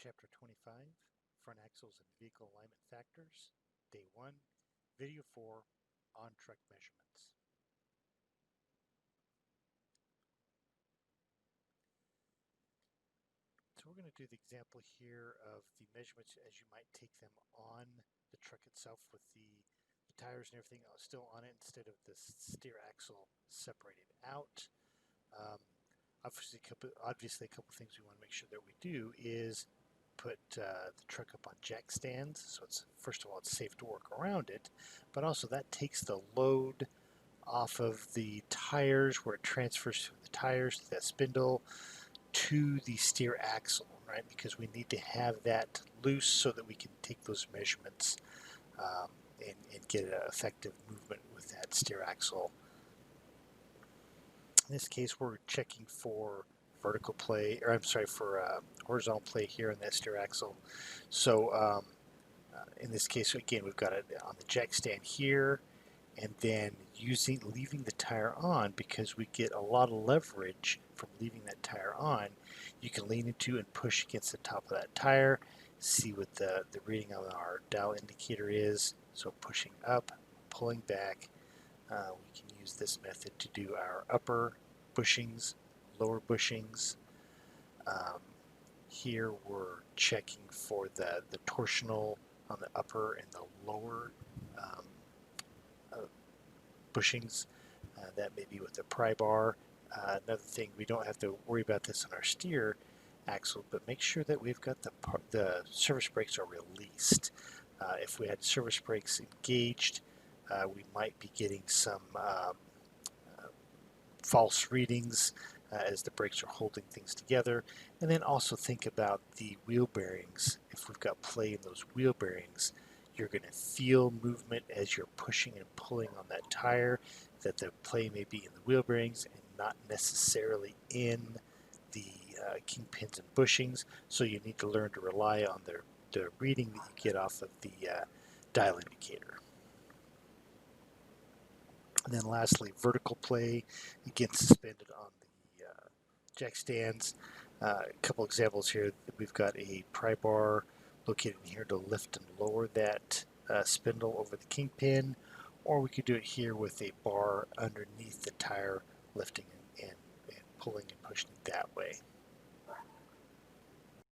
Chapter 25, Front Axles and Vehicle Alignment Factors, Day 1, Video 4, On-Truck Measurements. So we're going to do the example here of the measurements as you might take them on the truck itself with the tires and everything still on it instead of the steer axle separated out. Obviously a couple things we want to make sure that we do is put the truck up on jack stands, so it's first of all it's safe to work around it, but also that takes the load off of the tires where it transfers from the tires to that spindle to the steer axle, right? Because we need to have that loose so that we can take those measurements and get an effective movement with that steer axle. In this case, we're checking for vertical play, or I'm sorry, for horizontal play here on that steer axle. So in this case, again, we've got it on the jack stand here, and then leaving the tire on, because we get a lot of leverage from leaving that tire on. You can lean into and push against the top of that tire, see what the reading on our dial indicator is. So pushing up, pulling back. We can use this method to do our upper bushings, lower bushings. Here we're checking for the torsional on the upper and the lower bushings. That may be with the pry bar. Another thing, we don't have to worry about this on our steer axle, but make sure that we've got the service brakes are released. If we had service brakes engaged, we might be getting some false readings as the brakes are holding things together. And then also think about the wheel bearings. If we've got play in those wheel bearings, you're going to feel movement as you're pushing and pulling on that tire, that the play may be in the wheel bearings and not necessarily in the kingpins and bushings. So you need to learn to rely on the reading that you get off of the dial indicator. And then lastly, vertical play, again suspended on the jack stands. A couple examples here. We've got a pry bar located in here to lift and lower that spindle over the kingpin, or we could do it here with a bar underneath the tire, lifting and pulling and pushing it that way.